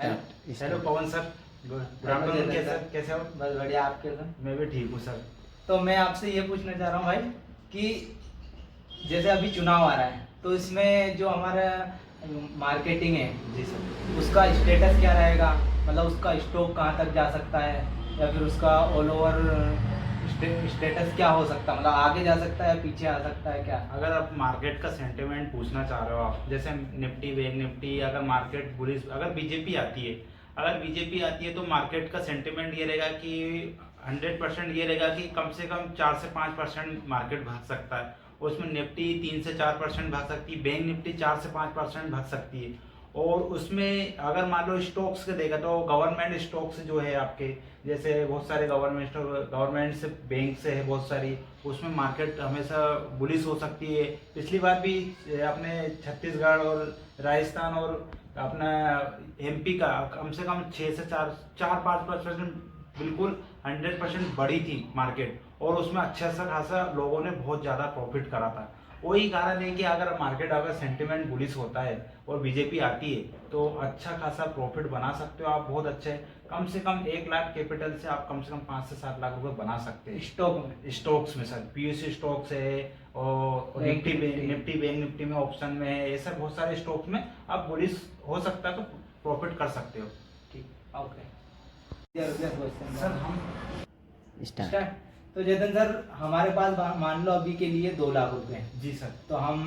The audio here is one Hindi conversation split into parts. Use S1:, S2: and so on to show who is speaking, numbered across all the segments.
S1: हेलो पवन सर, गुड आफ्टरनून। कैसे हो?
S2: बस बढ़िया, आप कैसे?
S1: मैं भी ठीक हूँ सर।
S2: तो मैं आपसे ये पूछना चाह रहा हूँ भाई कि जैसे अभी चुनाव आ रहा है तो इसमें जो हमारा मार्केटिंग है
S1: जी सर।
S2: उसका स्टेटस क्या रहेगा, मतलब उसका स्टॉक कहाँ तक जा सकता है या फिर उसका ऑल ओवर स्टेटस क्या हो सकता है, मतलब आगे जा सकता है पीछे आ सकता है क्या?
S1: अगर आप मार्केट का सेंटिमेंट पूछना चाह रहे हो, आप जैसे निफ्टी बैंक निफ्टी, अगर मार्केट बुलिश, अगर बीजेपी आती है, तो मार्केट का सेंटिमेंट ये रहेगा कि 100% ये रहेगा कि कम से कम 4 से 5% मार्केट भाग सकता है। उसमें निफ्टी 3 से 4% भाग सकती है, बैंक निफ्टी 4 से 5% भाग सकती है। और उसमें अगर मान लो स्टॉक्स के देगा तो गवर्नमेंट स्टॉक्स जो है आपके, जैसे बहुत सारे गवर्नमेंट से बैंक से है बहुत सारी, उसमें मार्केट हमेशा बुलिश हो सकती है। पिछली बार भी अपने छत्तीसगढ़ और राजस्थान और अपना एमपी का कम से कम 6 से 4-5% बिल्कुल 100% बढ़ी थी मार्केट, और उसमें अच्छा सा खासा लोगों ने बहुत ज़्यादा प्रॉफिट करा था। वही कारण है कि अगर मार्केट अगर सेंटिमेंट बुलिश होता है और बीजेपी आती है तो अच्छा खासा प्रॉफिट बना सकते हो आप, बहुत अच्छे। कम से कम 1 लाख कैपिटल से आप कम 5 से 7 लाख रुपए बना सकते हैं स्टॉक्स में सर। पीयूसी स्टॉक्स है और निफ्टी बैंक निफ्टी में ऑप्शन में है, ऐसा बहुत सारे स्टॉक्स में आप बुलिश हो सकता है तो प्रॉफिट कर सकते हो।
S2: ठीक, ओके
S1: सर हम
S2: स्टार्ट। तो जतन सर, हमारे पास मान लो अभी के लिए 2 लाख रुपए हैं।
S1: जी सर।
S2: तो हम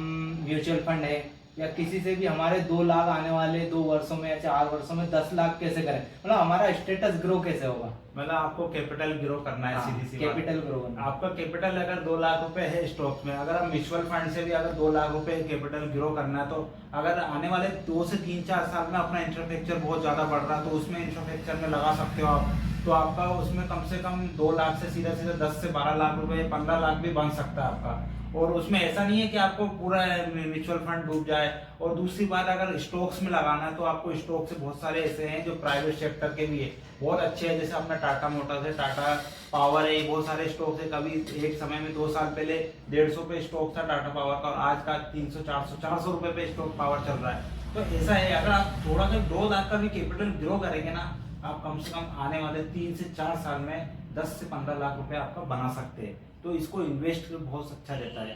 S2: म्यूचुअल फंड है या किसी से भी हमारे 2 लाख आने वाले 2 वर्षों में या 4 वर्षों में 10 लाख कैसे करें, मतलब हमारा स्टेटस ग्रो कैसे होगा?
S1: मतलब आपको कैपिटल ग्रो करना है, सीधी सी बात।
S2: कैपिटल ग्रो करना।
S1: आपका कैपिटल अगर 2 लाख रुपए है स्टॉक में, अगर आप म्यूचुअल फंड से भी अगर 2 लाख रुपए कैपिटल ग्रो करना है, तो अगर आने वाले 2 से 3-4 साल में अपना इंफ्रास्ट्रक्चर बहुत ज्यादा बढ़ रहा है तो उसमें इंफ्रास्ट्रक्चर में लगा सकते हो आप। तो आपका उसमें कम से कम 2 लाख से सीधा सीधा 10 से 12 लाख रुपए, 15 लाख भी बन सकता है आपका। और उसमें ऐसा नहीं है कि आपको पूरा म्यूचुअल फंड डूब जाए। और दूसरी बात, अगर स्टॉक्स में लगाना है तो आपको स्टॉक से बहुत सारे ऐसे हैं जो प्राइवेट सेक्टर के भी है, बहुत अच्छे हैं। जैसे अपना टाटा मोटर्स है, टाटा पावर है, बहुत सारे स्टॉक्स है। कभी एक समय में 2 साल पहले 150 पे स्टॉक था टाटा पावर का, और आज का 300 400 रुपए पे स्टॉक पावर चल रहा है। तो ऐसा है, अगर आप थोड़ा सा 2 लाख का भी कैपिटल ग्रो करेंगे ना, आप कम से कम आने वाले 3 से 4 साल में 10 से 15 लाख रुपए आपका बना सकते हैं। तो इसको इन्वेस्ट बहुत अच्छा रहता है,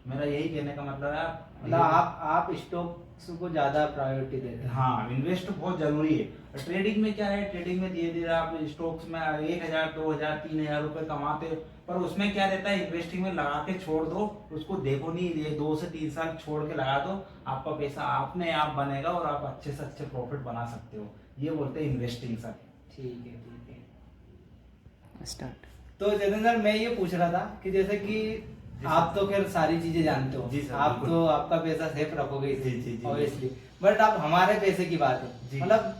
S1: मेरा यही कहने का मतलब है।
S2: मतलब आप स्टॉक्स को ज्यादा प्रायोरिटी देते हैं?
S1: हाँ, इन्वेस्ट बहुत जरूरी है। ट्रेडिंग में क्या है, ट्रेडिंग में धीरे धीरे आप स्टॉक्स में 1,000 2,000 3,000 रुपए कमाते हो, पर उसमें क्या रहता है, इन्वेस्टिंग में लगा के छोड़ दो, उसको देखो नहीं, ये 2 से 3 साल छोड़ के लगा दो, आपका पैसा अपने आप बनेगा और आप अच्छे से अच्छे प्रॉफिट बना सकते हो। ये बोलते हैं इन्वेस्टिंग सर।
S2: ठीक है स्टार्ट। तो जतिन सर, मैं ये पूछ रहा था कि जैसे कि आप तो खैर सारी चीजें जानते हो,
S1: जी सर,
S2: आप तो आपका पैसा सेफ रखोगे
S1: जी
S2: ऑब्वियसली, बट अब हमारे पैसे की बात है, मतलब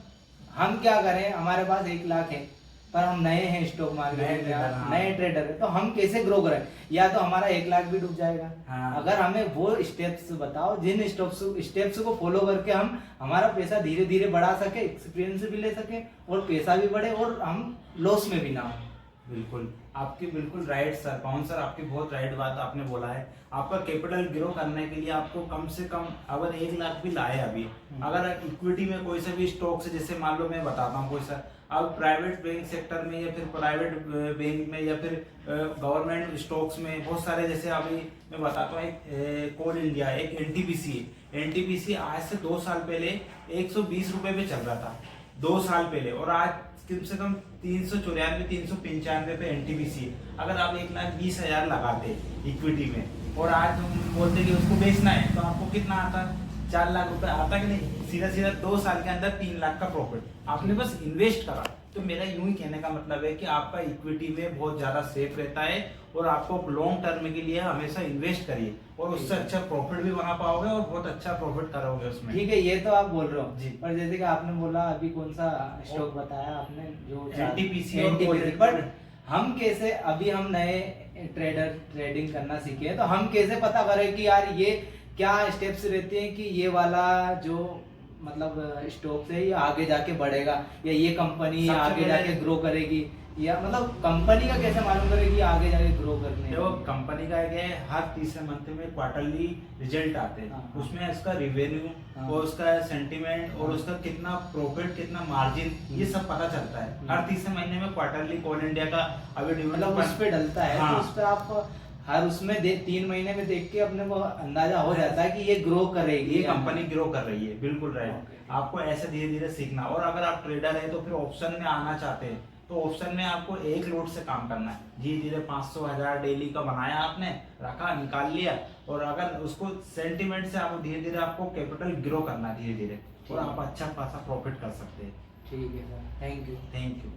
S2: हम क्या करें, हमारे पास 1 लाख है पर हम नए हैं स्टॉक मार्केट में, नए ट्रेडर है, तो हम कैसे ग्रो करें? या तो हमारा 1 लाख भी डूब जाएगा।
S1: हाँ।
S2: अगर हमें वो स्टेप्स बताओ जिन स्टेप्स को फॉलो करके हम हमारा पैसा धीरे धीरे बढ़ा सके, एक्सपीरियंस भी ले सके और पैसा भी बढ़े और हम लॉस में भी ना हो।
S1: बिल्कुल, आपकी बिल्कुल राइट सर, पवन सर, आपकी बहुत राइट बात आपने बोला है। आपका कैपिटल ग्रो करने के लिए आपको कम से कम अगर 1 लाख भी लाए अभी, अगर इक्विटी में कोई से भी स्टॉक से, जैसे मान लो मैं बताता हूँ कोई सर, अब प्राइवेट बैंक सेक्टर में या फिर प्राइवेट बैंक में या फिर गवर्नमेंट स्टॉक्स में बहुत सारे, जैसे अभी मैं बताता हूँ, एक कोल इंडिया, एक एनटीपीसी है। एनटीपीसी आज से 2 साल पहले 120 रुपए पे चल रहा था, 2 साल पहले, और आज कम से कम 394 395 पे एनटीपीसी। अगर आप 1,20,000 लगाते इक्विटी में और आज हम बोलते कि उसको बेचना है, तो आपको कितना आता? 4 लाख रुपए आता कि नहीं? सीधा सीधा 2 साल के अंदर 3 लाख का प्रॉफिट आपने बस इन्वेस्ट करा। तो मेरा यूं ही कहने का मतलब है कि आपका इक्विटी में बहुत ज्यादा सेफ रहता है, और आपको लॉन्ग टर्म के लिए हमेशा इन्वेस्ट करिए और उससे अच्छा प्रॉफिट भी बना पाओगे और बहुत अच्छा प्रॉफिट करोगे उसमें।
S2: ठीक है, ये तो आप बोल रहे हो जी, पर जैसे कि आपने बोला अभी कौन सा स्टॉक बताया आपने, जो
S1: एनटीपीसी,
S2: बट हम कैसे, अभी हम नए ट्रेडिंग करना सीखे हैं, तो हम कैसे पता करें कि यार ये क्या स्टेप्स रहते हैं कि ये वाला जो मतलब स्टॉक से ये आगे जाके बढ़ेगा या ये कंपनी आगे जाके ग्रो करेगी, या मतलब कंपनी का कैसे मालूम करेगी आगे जाके ग्रो करने?
S1: देखो कंपनी का है हर तीसरे मंथ में क्वार्टरली रिजल्ट आते हैं,
S2: हाँ।
S1: उसमें उसका रिवेन्यू
S2: हाँ।
S1: और उसका सेंटीमेंट और उसका कितना प्रॉफिट कितना मार्जिन ये सब पता चलता है। हर तीसरे महीने में क्वार्टरली कोल इंडिया का अभी
S2: मतलब उस पे डलता है।
S1: हाँ।
S2: तो उस पे आप हर उसमें 3 महीने में देख के अपने को अंदाजा हो जाता है कि ये ग्रो करेगी,
S1: ये कंपनी ग्रो कर रही है। बिल्कुल राइट।
S2: Okay.
S1: आपको ऐसे धीरे धीरे सीखना, और अगर आप ट्रेडर है तो फिर ऑप्शन में आना चाहते हैं तो ऑप्शन में आपको एक लोड से काम करना है। धीरे धीरे 500 1000 डेली का बनाया आपने, रखा, निकाल लिया, और अगर उसको सेंटीमेंट से आप धीरे धीरे आपको कैपिटल ग्रो करना है धीरे धीरे, और आप अच्छा खासा प्रॉफिट कर सकते हैं।
S2: ठीक है sir, thank you.
S1: Thank you.